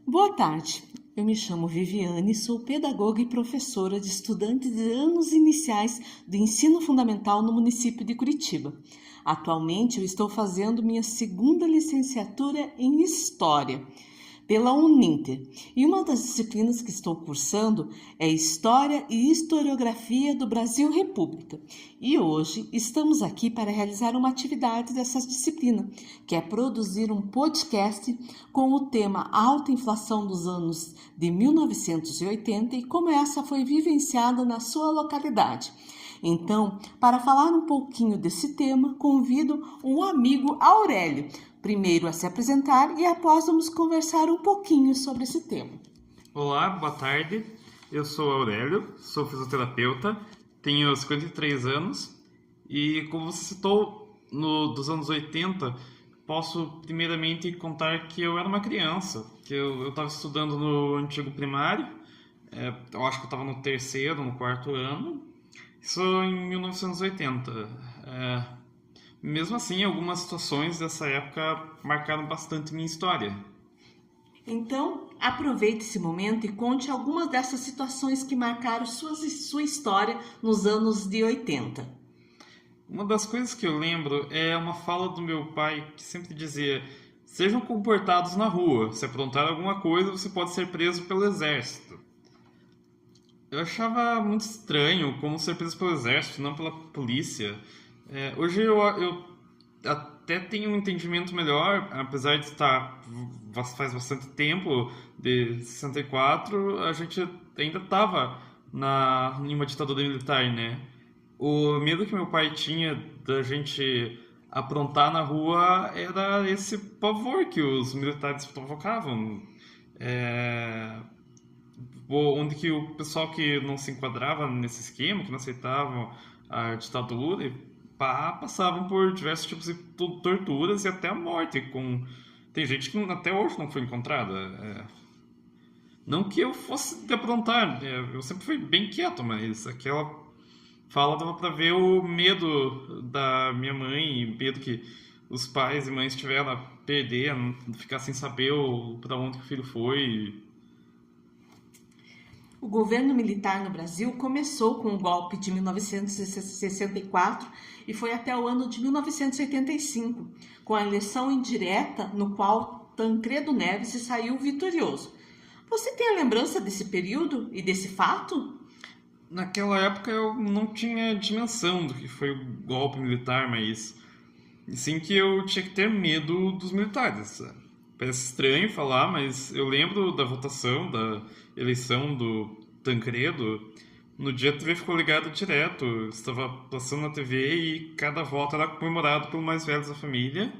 Boa tarde, eu me chamo Viviane, sou pedagoga e professora de estudantes de anos iniciais do ensino fundamental no município de Curitiba. Atualmente eu estou fazendo minha segunda licenciatura em História pela Uninter e uma das disciplinas que estou cursando é História e Historiografia do Brasil República. E hoje estamos aqui para realizar uma atividade dessa disciplina, que é produzir um podcast com o tema Alta Inflação dos anos de 1980 e como essa foi vivenciada na sua localidade. Então, para falar um pouquinho desse tema, convido um amigo Aurélio, primeiro a se apresentar e após vamos conversar um pouquinho sobre esse tema. Olá, boa tarde. Eu sou Aurélio, sou fisioterapeuta, tenho 53 anos e, como você citou, dos anos 80, posso primeiramente contar que eu era uma criança, que eu estava estudando no antigo primário, eu acho que eu estava no terceiro, no quarto ano, isso em 1980. Mesmo assim, algumas situações dessa época marcaram bastante minha história. Então, aproveite esse momento e conte algumas dessas situações que marcaram sua história nos anos de 80. Uma das coisas que eu lembro é uma fala do meu pai que sempre dizia: sejam comportados na rua, se aprontar alguma coisa você pode ser preso pelo exército. Eu achava muito estranho como ser preso pelo exército, não pela polícia. Hoje eu até tenho um entendimento melhor, apesar de estar faz bastante tempo, de 64, a gente ainda estava em uma ditadura militar, né? O medo que meu pai tinha da gente aprontar na rua era esse pavor que os militares provocavam. Onde que o pessoal que não se enquadrava nesse esquema, que não aceitavam a ditadura, passavam por diversos tipos de torturas e até a morte. Tem gente que até hoje não foi encontrada. Não que eu fosse de aprontar, eu sempre fui bem quieto, mas aquela fala dava pra ver o medo da minha mãe e o medo que os pais e mães tiveram a perder, a ficar sem saber para onde que o filho foi. O governo militar no Brasil começou com o golpe de 1964 e foi até o ano de 1985, com a eleição indireta no qual Tancredo Neves se saiu vitorioso. Você tem a lembrança desse período e desse fato? Naquela época eu não tinha dimensão do que foi o golpe militar, mas sim que eu tinha que ter medo dos militares. Parece estranho falar, mas eu lembro da votação, da eleição do Tancredo. No dia a TV ficou ligada direto, estava passando na TV e cada voto era comemorado pelos mais velhos da família.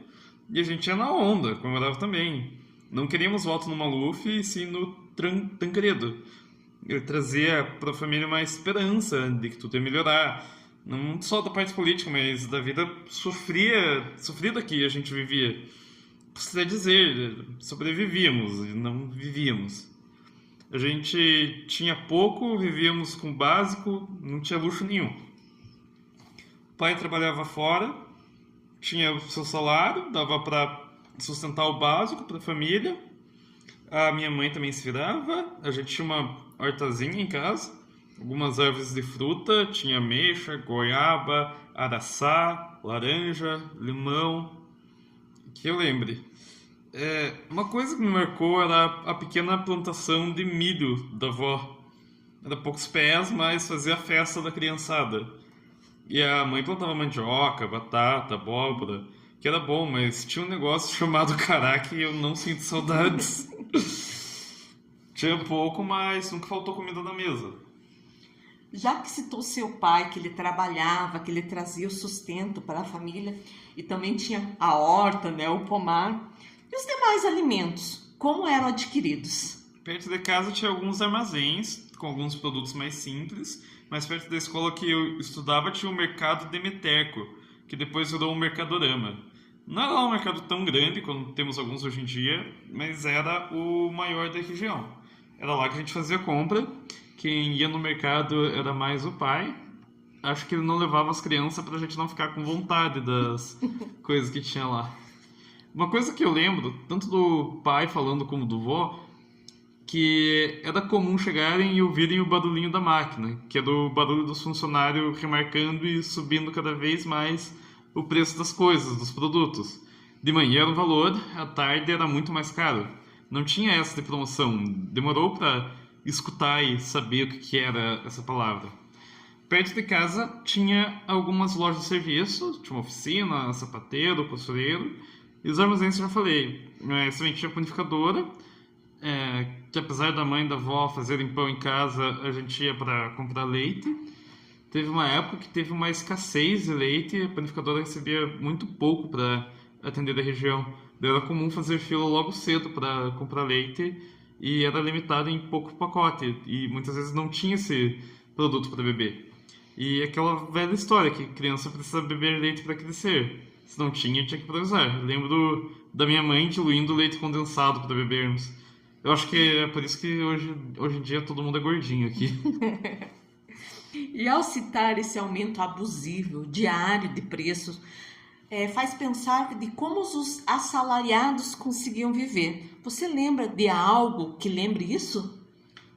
E a gente ia na onda, comemorava também. Não queríamos voto no Maluf, e sim no Tancredo. Ele trazia para a família uma esperança de que tudo ia melhorar. Não só da parte política, mas da vida sofrida que a gente vivia. Precisa dizer, sobrevivíamos, não vivíamos. A gente tinha pouco, vivíamos com o básico, não tinha luxo nenhum. O pai trabalhava fora, tinha o seu salário, dava para sustentar o básico para a família. A minha mãe também se virava, a gente tinha uma hortazinha em casa, algumas árvores de fruta, tinha ameixa, goiaba, araçá, laranja, limão. Que eu lembre. Uma coisa que me marcou era a pequena plantação de milho da avó. Era poucos pés, mas fazia a festa da criançada. E a mãe plantava mandioca, batata, abóbora, que era bom, mas tinha um negócio chamado cará que eu não sinto saudades. Tinha pouco, mas nunca faltou comida na mesa. Já que citou seu pai, que ele trabalhava, que ele trazia o sustento para a família e também tinha a horta, né, o pomar, e os demais alimentos, como eram adquiridos? Perto de casa tinha alguns armazéns com alguns produtos mais simples, mas perto da escola que eu estudava tinha o mercado Demeterco, que depois virou um Mercadorama. Não era um mercado tão grande como temos alguns hoje em dia, mas era o maior da região. Era lá que a gente fazia compra. Quem ia no mercado era mais o pai. Acho que ele não levava as crianças pra gente não ficar com vontade das coisas que tinha lá. Uma coisa que eu lembro, tanto do pai falando como do vô, que era comum chegarem e ouvirem o barulhinho da máquina, que era o barulho dos funcionários remarcando e subindo cada vez mais o preço das coisas, dos produtos. De manhã era um valor, à tarde era muito mais caro. Não tinha essa de promoção, demorou para escutar e saber o que era essa palavra. Perto de casa tinha algumas lojas de serviço, tinha uma oficina, sapateiro, costureiro, e os armazéns eu já falei. Também tinha panificadora, que apesar da mãe e da avó fazerem pão em casa, a gente ia para comprar leite. Teve uma época que teve uma escassez de leite, a panificadora recebia muito pouco para atender a região. Era comum fazer fila logo cedo para comprar leite e era limitado em pouco pacote e muitas vezes não tinha esse produto para beber. E aquela velha história que criança precisa beber leite para crescer. Se não tinha, tinha que improvisar. Lembro da minha mãe diluindo leite condensado para bebermos. Eu acho que é por isso que hoje em dia todo mundo é gordinho aqui. E ao citar esse aumento abusivo, diário de preços, faz pensar de como os assalariados conseguiam viver. Você lembra de algo que lembre isso?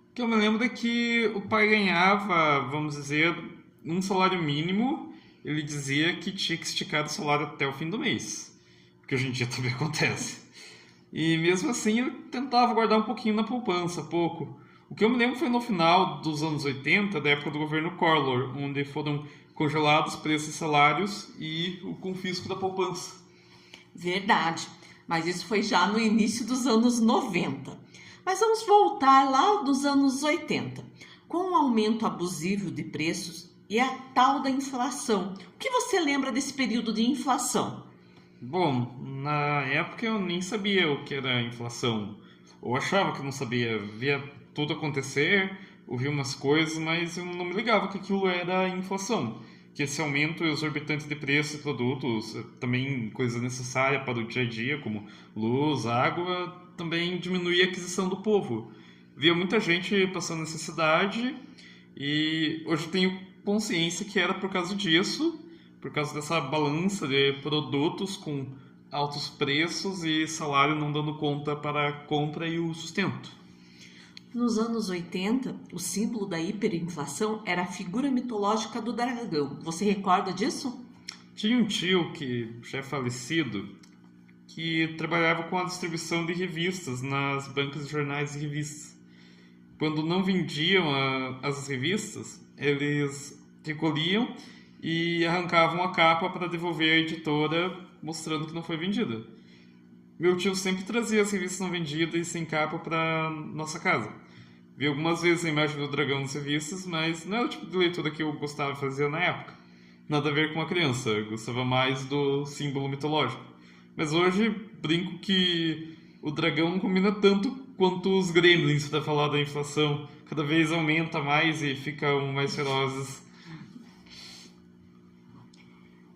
O que eu me lembro é que o pai ganhava, vamos dizer, um salário mínimo. Ele dizia que tinha que esticar o salário até o fim do mês, que hoje em dia também acontece. E mesmo assim eu tentava guardar um pouquinho na poupança, pouco. O que eu me lembro foi no final dos anos 80, da época do governo Collor, onde foram congelados preços e salários e o confisco da poupança. Verdade, mas isso foi já no início dos anos 90. Mas vamos voltar lá dos anos 80. Com o aumento abusivo de preços e a tal da inflação. O que você lembra desse período de inflação? Bom, na época eu nem sabia o que era inflação. Ou achava que não sabia. Via tudo acontecer, ouvia umas coisas, mas eu não me ligava que aquilo era inflação. Que esse aumento exorbitante de preços e produtos, também coisa necessária para o dia a dia, como luz, água, também diminuía a aquisição do povo. Via muita gente passando necessidade e hoje tenho consciência que era por causa disso, por causa dessa balança de produtos com altos preços e salário não dando conta para a compra e o sustento. Nos anos 80, o símbolo da hiperinflação era a figura mitológica do dragão. Você recorda disso? Tinha um tio que já é falecido, que trabalhava com a distribuição de revistas nas bancas de jornais e revistas. Quando não vendiam as revistas, eles recolhiam e arrancavam a capa para devolver à editora, mostrando que não foi vendida. Meu tio sempre trazia as revistas não vendidas e sem capa para nossa casa. Vi algumas vezes a imagem do dragão nas revistas, mas não era o tipo de leitura que eu gostava de fazer na época. Nada a ver com a criança, eu gostava mais do símbolo mitológico. Mas hoje brinco que o dragão não combina tanto quanto os gremlins para falar da inflação. Cada vez aumenta mais e ficam mais ferozes.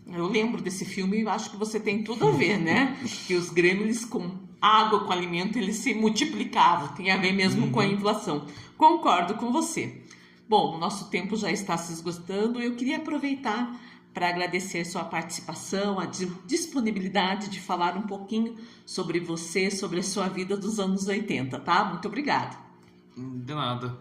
Eu lembro desse filme e acho que você tem tudo a ver, né? Que os gremlins com água, com alimento, eles se multiplicavam. Tem a ver mesmo com a inflação. Concordo com você. Bom, o nosso tempo já está se esgotando e eu queria aproveitar para agradecer sua participação, a disponibilidade de falar um pouquinho sobre você, sobre a sua vida dos anos 80, tá? Muito obrigada. De nada.